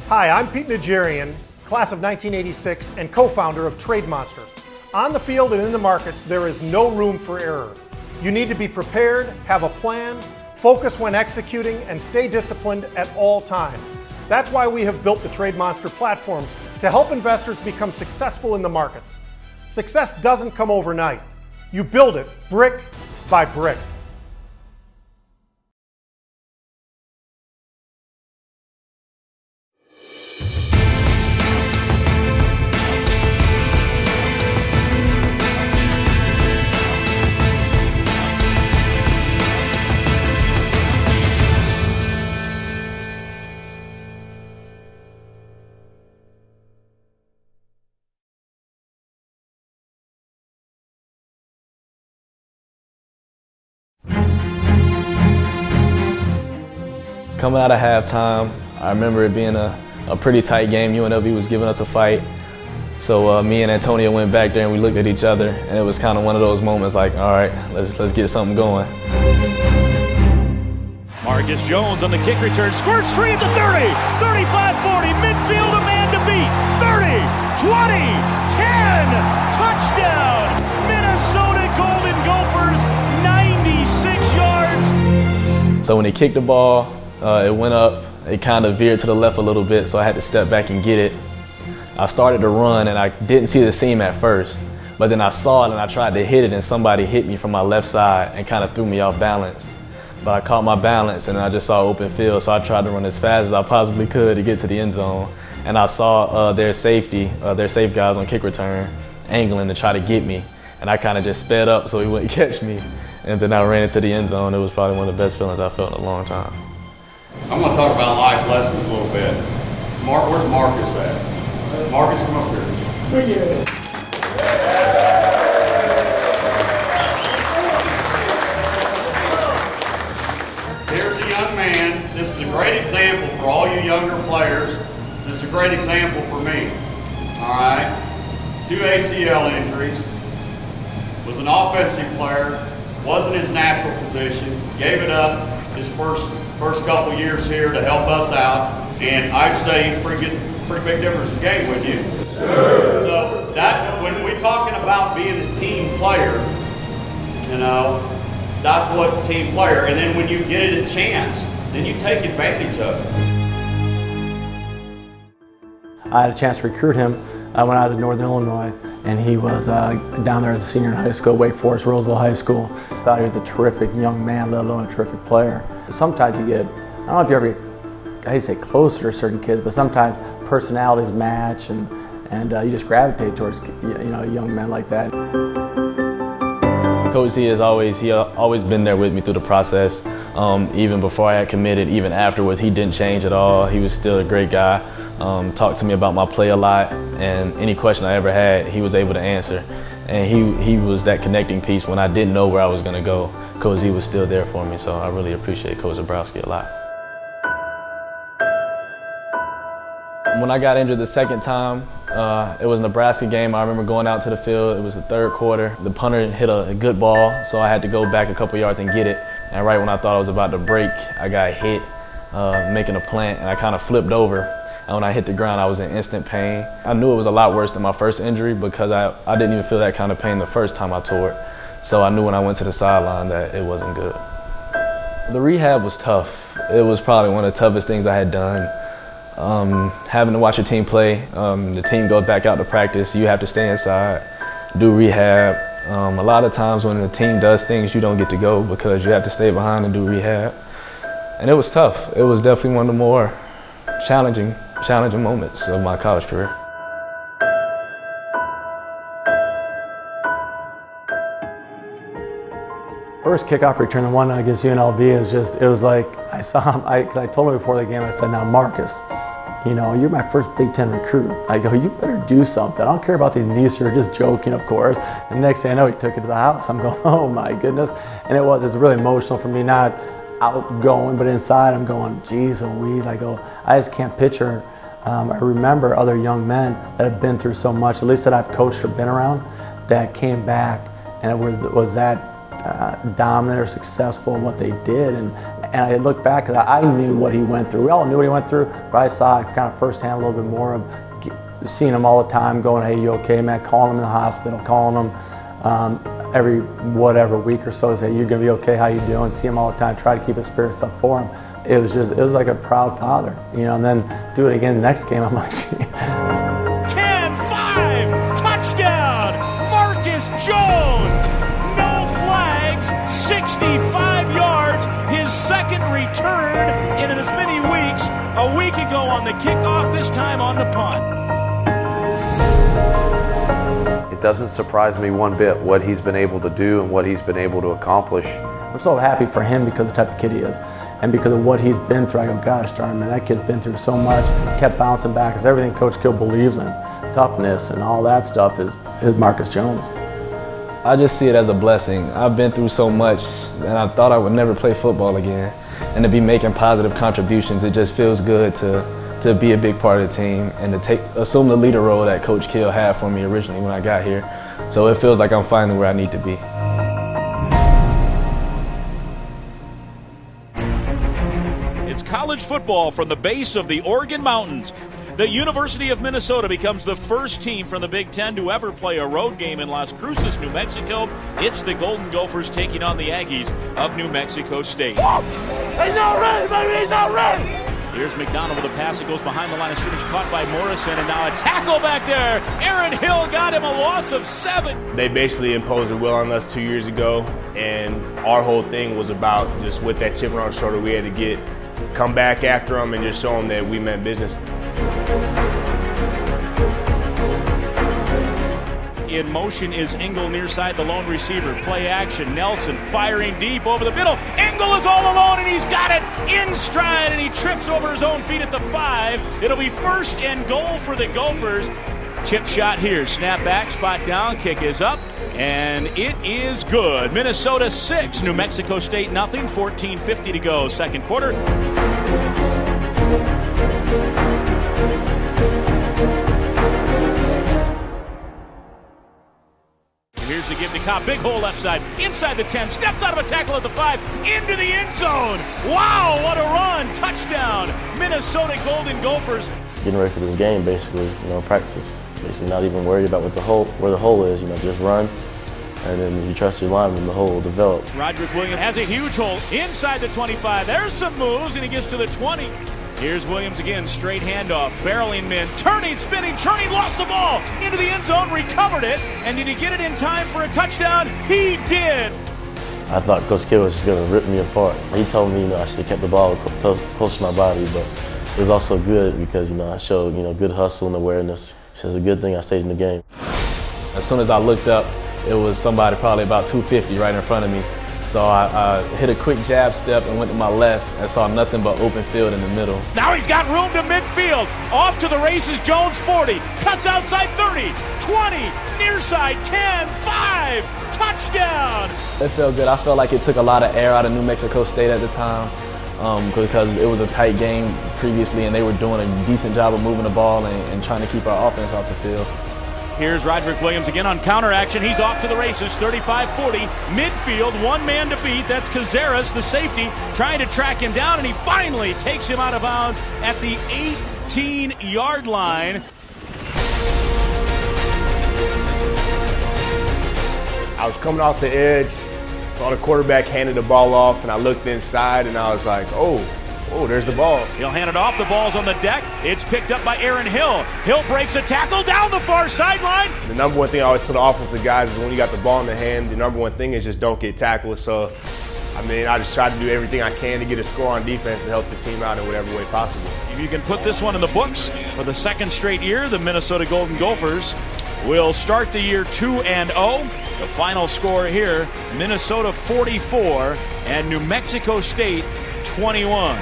Hi, I'm Pete Nigerian, class of 1986 and co-founder of Trade Monster. On the field and in the markets, there is no room for error. You need to be prepared, have a plan, focus when executing, and stay disciplined at all times. That's why we have built the Trade Monster platform to help investors become successful in the markets. Success doesn't come overnight. You build it brick by brick. Coming out of halftime, I remember it being a pretty tight game. UNLV was giving us a fight. So me and Antonio went back there and we looked at each other, and it was kind of one of those moments like, all right, let's get something going. Marcus Jones on the kick return, squirts free at the 30, 35-40, midfield a man to beat, 30, 20, 10, touchdown! Minnesota Golden Gophers, 96 yards. So when he kicked the ball, it went up, it kind of veered to the left a little bit, so I had to step back and get it. I started to run and I didn't see the seam at first, but then I saw it and I tried to hit it and somebody hit me from my left side and kind of threw me off balance. But I caught my balance and I just saw open field, so I tried to run as fast as I possibly could to get to the end zone. And I saw their safe guys on kick return angling to try to get me. And I kind of just sped up so he wouldn't catch me. And then I ran into the end zone. It was probably one of the best feelings I felt in a long time. I'm going to talk about life lessons a little bit. Where's Marcus at? Marcus, come up here. Here's a young man. This is a great example for all you younger players. This is a great example for me. All right? 2 ACL injuries. Was an offensive player. Wasn't his natural position. Gave it up his first couple years here to help us out, and I'd say he's pretty big difference in game with you. So that's when we're talking about being a team player. You know, that's what team player. And then when you get it a chance, then you take advantage of it. I had a chance to recruit him when I was in Northern Illinois, and he was down there as a senior in high school, Wake Forest, Roseville High School. I thought he was a terrific young man, let alone a terrific player. Sometimes you get, I don't know if you ever get, I hate to say closer to certain kids, but sometimes personalities match, and you just gravitate towards young men like that. Coach Z has always been there with me through the process. Even before I had committed, even afterwards, he didn't change at all. He was still a great guy. Talked to me about my play a lot, and any question I ever had, he was able to answer. And he was that connecting piece when I didn't know where I was going to go. Coach Z was still there for me, so I really appreciate Coach Zabrowski a lot. When I got injured the second time, it was a Nebraska game. I remember going out to the field. It was the third quarter. The punter hit a good ball, so I had to go back a couple yards and get it. And right when I thought I was about to break, I got hit making a plant, and I kind of flipped over. And when I hit the ground, I was in instant pain. I knew it was a lot worse than my first injury because I didn't even feel that kind of pain the first time I tore it. So I knew when I went to the sideline that it wasn't good. The rehab was tough. It was probably one of the toughest things I had done. Having to watch your team play, the team goes back out to practice, you have to stay inside, do rehab. A lot of times when the team does things, you don't get to go because you have to stay behind and do rehab. And it was tough. It was definitely one of the more challenging moments of my college career. First kickoff return, the one against UNLV, it was like, I saw him, cause I told him before the game, I said, now Marcus, you know, you're my first Big Ten recruit. I go, you better do something. I don't care about these knee surgeries, just joking, of course. And next thing I know, he took it to the house. I'm going, oh my goodness. And it's really emotional for me, not outgoing, but inside I'm going, geez Louise. I go, I just can't picture. I remember other young men that have been through so much, at least that I've coached or been around, that came back, and it was that dominant or successful in what they did. And I look back, because I knew what he went through. We all knew what he went through, but I saw it kind of firsthand a little bit more of seeing him all the time, going, hey, you okay, man? Calling him in the hospital, calling him every whatever week or so, say, you're gonna be okay, how you doing? See him all the time, try to keep his spirits up for him. It was like a proud father, you know, and then do it again the next game, I'm like, 10-5, touchdown, Marcus Jones, no flags, 65 yards, his second return in as many weeks, a week ago on the kickoff, this time on the punt. It doesn't surprise me one bit what he's been able to do and what he's been able to accomplish. I'm so happy for him because of the type of kid he is. And because of what he's been through, I go, gosh darn, man, that kid's been through so much, kept bouncing back, because everything Coach Kill believes in, toughness and all that stuff, is Marcus Jones. I just see it as a blessing. I've been through so much, and I thought I would never play football again. And to be making positive contributions, it just feels good to be a big part of the team and to assume the leader role that Coach Kill had for me originally when I got here. So it feels like I'm finally where I need to be. It's college football from the base of the Oregon Mountains. The University of Minnesota becomes the first team from the Big Ten to ever play a road game in Las Cruces, New Mexico. It's the Golden Gophers taking on the Aggies of New Mexico State. He's not ready, baby, he's not ready! Here's McDonald with a pass that goes behind the line of scrimmage, caught by Morrison, and now a tackle back there. Aaron Hill got him a loss of 7. They basically imposed their will on us 2 years ago, and our whole thing was about just with that chip on our shoulder, we had to come back after them and just show them that we meant business. In motion is Engel near side, the lone receiver. Play action, Nelson firing deep over the middle. Engel is all alone and he's got it in stride and he trips over his own feet at the 5. It'll be 1st and goal for the Gophers. Chip shot here, snap back, spot down, kick is up, and it is good. Minnesota 6, New Mexico State nothing, 14:50 to go, second quarter. Here's the give to Cobb, big hole left side, inside the 10, steps out of a tackle at the 5, into the end zone. Wow, what a run, touchdown, Minnesota Golden Gophers. Getting ready for this game, basically, practice. Basically not even worried about where the hole is, just run. And then you trust your lineman, the hole will develop. Roderick Williams has a huge hole inside the 25. There's some moves, and he gets to the 20. Here's Williams again, straight handoff, barreling men, turning, spinning, churning, lost the ball into the end zone, recovered it, and did he get it in time for a touchdown? He did. I thought Coach Kill was just going to rip me apart. He told me, I should have kept the ball close to my body, but it was also good because, I showed, good hustle and awareness. So it's a good thing I stayed in the game. As soon as I looked up, it was somebody probably about 250 right in front of me. So I hit a quick jab step and went to my left and saw nothing but open field in the middle. Now he's got room to midfield. Off to the races, Jones 40. Cuts outside 30, 20, near side 10, 5, touchdown. It felt good. I felt like it took a lot of air out of New Mexico State at the time because it was a tight game previously and they were doing a decent job of moving the ball and trying to keep our offense off the field. Here's Roderick Williams again on counter action. He's off to the races, 35-40, midfield, one man to beat. That's Cazares, the safety, trying to track him down, and he finally takes him out of bounds at the 18-yard line. I was coming off the edge, saw the quarterback handed the ball off, and I looked inside, and I was like, oh, there's the ball. He'll hand it off. The ball's on the deck. It's picked up by Aaron Hill. Hill breaks a tackle down the far sideline. The number one thing I always tell the offensive guys is when you got the ball in the hand, the number one thing is just don't get tackled. So, I just try to do everything I can to get a score on defense and help the team out in whatever way possible. If you can put this one in the books for the second straight year, the Minnesota Golden Gophers will start the year 2-0. The final score here, Minnesota 44 and New Mexico State 21.